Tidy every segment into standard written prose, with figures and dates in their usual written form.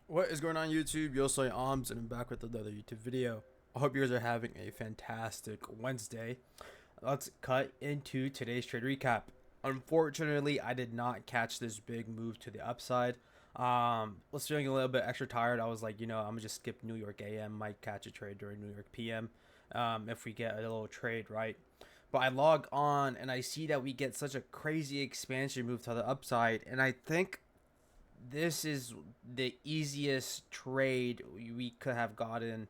What is going on YouTube? Yo soy Arms and I'm back with another YouTube video. I hope you guys are having a fantastic Wednesday. Let's cut into today's trade recap. Unfortunately, I did not catch this big move to the upside. Was feeling a little bit extra tired. I was like, I'm gonna just skip New York AM, might catch a trade during New York PM. If we get a little trade, right? But I log on and I see that we get such a crazy expansion move to the upside, and I think this is the easiest trade we could have gotten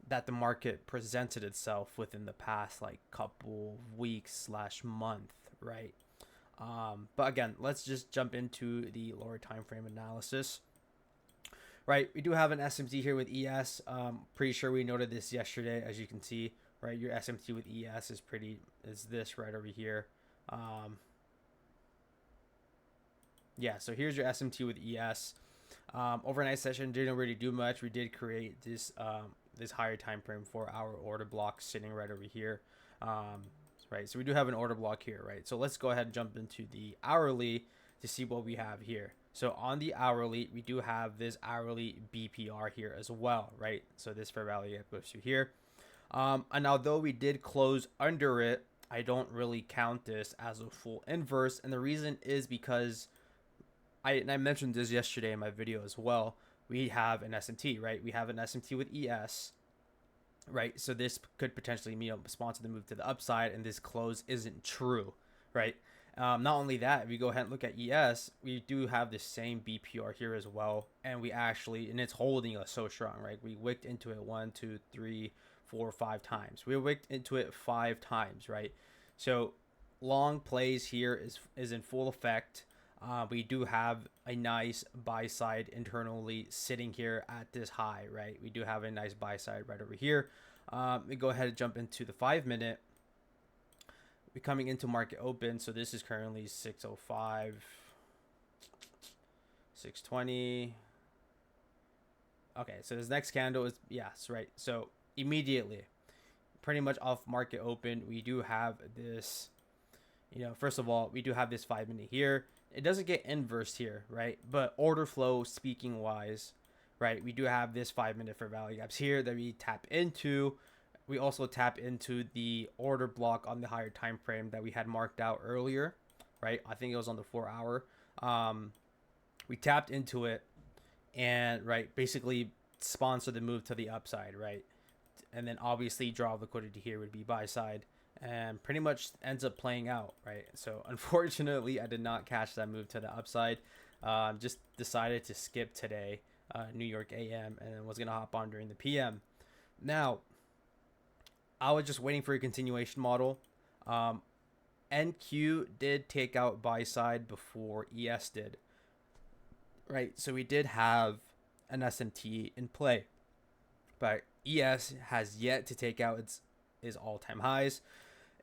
that the market presented itself within the past like couple weeks slash month, right? But again, let's just jump into the lower time frame analysis. Right, we do have an SMT here with ES. Pretty sure we noted this yesterday, as you can see. Right, your SMT with ES is this right over here. Yeah, so here's your SMT with ES. Overnight session didn't really do much. We did create this higher time frame for our order block sitting right over here. Right, so we do have an order block here, right? So let's go ahead and jump into the hourly to see what we have here. So on the hourly, we do have this hourly BPR here as well, right? So this fair value goes to here. And although we did close under it, I don't really count this as a full inverse. And the reason is because I mentioned this yesterday in my video as well. We have an SMT, right? We have an SMT with ES, right? So this could potentially, sponsor the move to the upside, and this close isn't true, right? Not only that, if we go ahead and look at ES, we do have the same BPR here as well, and and it's holding us so strong, right? We wicked into it 1, 2, 3, 4, 5 times. We wicked into it 5 times, right? So long plays here is in full effect. We do have a nice buy side internally sitting here at this high, right? We do have a nice buy side right over here. We go ahead and jump into the 5-minute. We're coming into market open, so this is currently 605, 620. Okay, so this next candle is, yes, right. So immediately, pretty much off market open, we do have this, first of all, we do have this 5-minute here. It doesn't get inversed here, right? But order flow speaking wise, right, we do have this 5-minute for value gaps here that we tap into. We also tap into the order block on the higher time frame that we had marked out earlier, right? I think it was on the 4-hour. We tapped into it and, right, basically sponsor the move to the upside, right? And then obviously draw liquidity here would be buy side, and pretty much ends up playing out, right? So unfortunately, I did not catch that move to the upside. Just decided to skip today, New York AM, and then was gonna hop on during the PM. Now, I was just waiting for a continuation model. NQ did take out buy side before ES did, right? So we did have an SMT in play, but ES has yet to take out its all-time highs.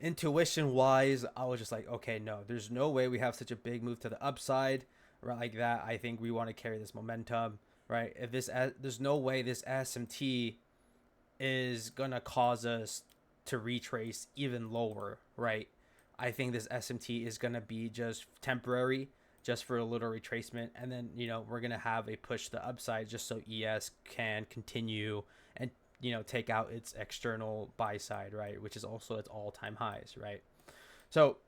Intuition wise, I was just like, okay, no, there's no way we have such a big move to the upside, right? Like that. I think we want to carry this momentum, right? There's no way this SMT is gonna cause us to retrace even lower, right? I think this SMT is gonna be just temporary, just for a little retracement, and then we're gonna have a push to the upside just so ES can continue and take out its external buy side, right, which is also its all-time highs, right? So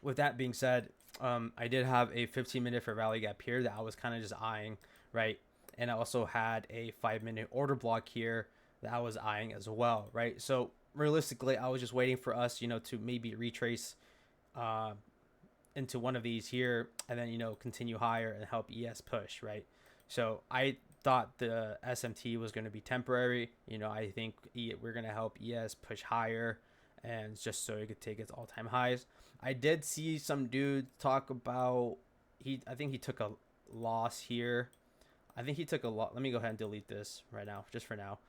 with that being said, I did have a 15-minute for rally gap here that I was kind of just eyeing, right? And I also had a 5-minute order block here that I was eyeing as well, right? So realistically, I was just waiting for us, to maybe retrace into one of these here, and then continue higher and help ES push, right? So I thought the SMT was going to be temporary. I think we're going to help ES push higher, and just so it could take its all-time highs. I did see some dude talk about I think he took a loss here. I think he took a lot. Let me go ahead and delete this right now, just for now.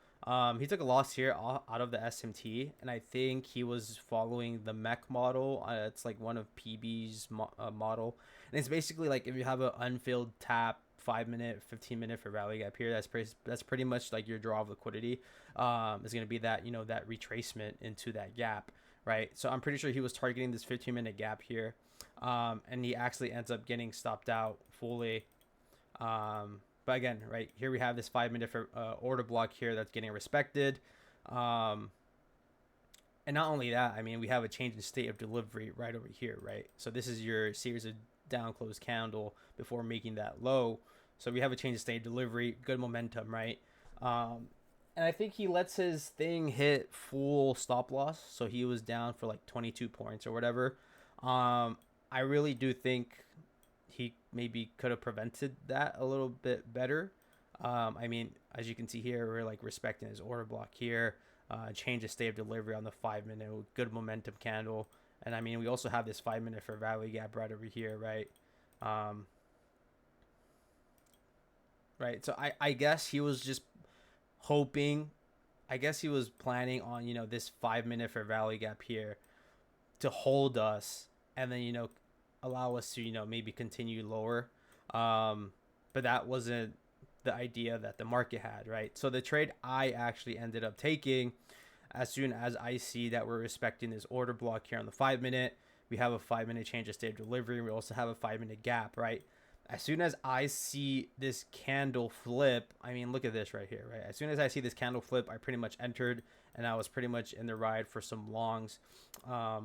He took a loss here out of the SMT, and I think he was following the mech model. It's like one of PB's model, and it's basically like if you have an unfilled tap 5-minute, 15-minute for rally gap here, that's pretty much like your draw of liquidity. Is going to be that that retracement into that gap, right? So I'm pretty sure he was targeting this 15-minute gap here, and he actually ends up getting stopped out fully. But again, right here we have this 5 minute order block here that's getting respected. Um, and not only that, I mean, we have a change in state of delivery right over here, right? So this is your series of down close candle before making that low. So we have a change in state of delivery, good momentum, right? And I think he lets his thing hit full stop loss. So he was down for like 22 points or whatever. I really do think he maybe could have prevented that a little bit better. I mean, as you can see here, we're like respecting his order block here. Change the state of delivery on the 5 minute, good momentum candle. And I mean, we also have this 5 minute for value gap right over here, right? Right. So I guess he was just hoping, I guess he was planning on, this 5 minute for value gap here to hold us and then, allow us to, maybe continue lower. But that wasn't the idea that the market had, right? So the trade I actually ended up taking, as soon as I see that we're respecting this order block here on the 5 minute, we have a 5 minute change of state of delivery. We also have a 5 minute gap, right? As soon as I see this candle flip, I mean, look at this right here, right? As soon as I see this candle flip, I pretty much entered and I was pretty much in the ride for some longs. I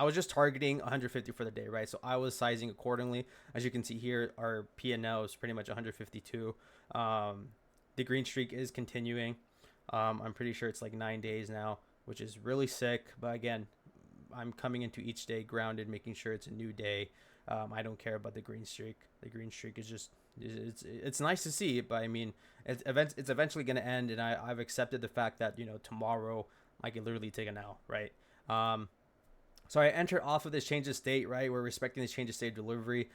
was just targeting 150 for the day, right? So I was sizing accordingly. As you can see here, our P&L is pretty much 152. The green streak is continuing. I'm pretty sure it's like 9 days now, which is really sick. But again, I'm coming into each day grounded, making sure it's a new day. I don't care about the green streak. The green streak is just, it's nice to see, but I mean, it's eventually going to end, and I've accepted the fact that, tomorrow I can literally take a L, right? So I entered off of this change of state, right? We're respecting this change of state delivery.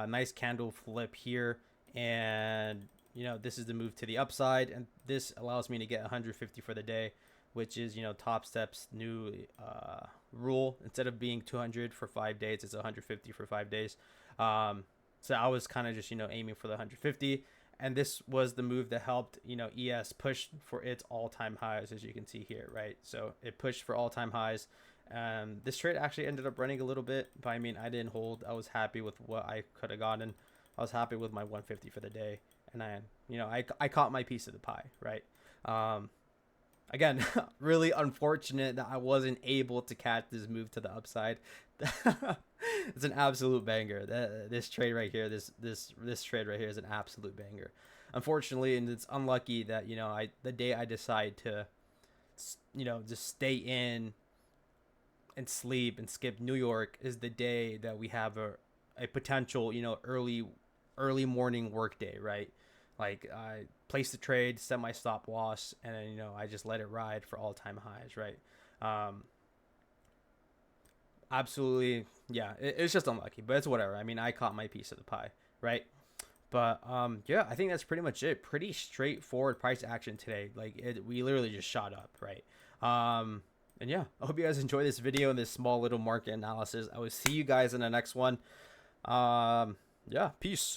Nice candle flip here, and this is the move to the upside, and this allows me to get 150 for the day, which is Topstep's new rule. Instead of being 200 for 5 days, it's 150 for 5 days. So I was kind of just aiming for the 150, and this was the move that helped ES push for its all-time highs, as you can see here, right? So it pushed for all-time highs. This trade actually ended up running a little bit, but I mean, I didn't hold. I was happy with what I could have gotten. I was happy with my 150 for the day, and I caught my piece of the pie, right? Again, really unfortunate that I wasn't able to catch this move to the upside. It's an absolute banger. This trade right here, this trade right here is an absolute banger. Unfortunately, and it's unlucky that the day I decide to just stay in and sleep and skip New York is the day that we have a potential early morning work day, right? Like I place the trade, set my stop loss, and then I just let it ride for all-time highs, right? Absolutely, yeah, it's just unlucky, but it's whatever. I mean, I caught my piece of the pie, right? But yeah, I think that's pretty much it. Pretty straightforward price action today. Like we literally just shot up, right? And yeah, I hope you guys enjoy this video and this small little market analysis. I will see you guys in the next one. Yeah, peace.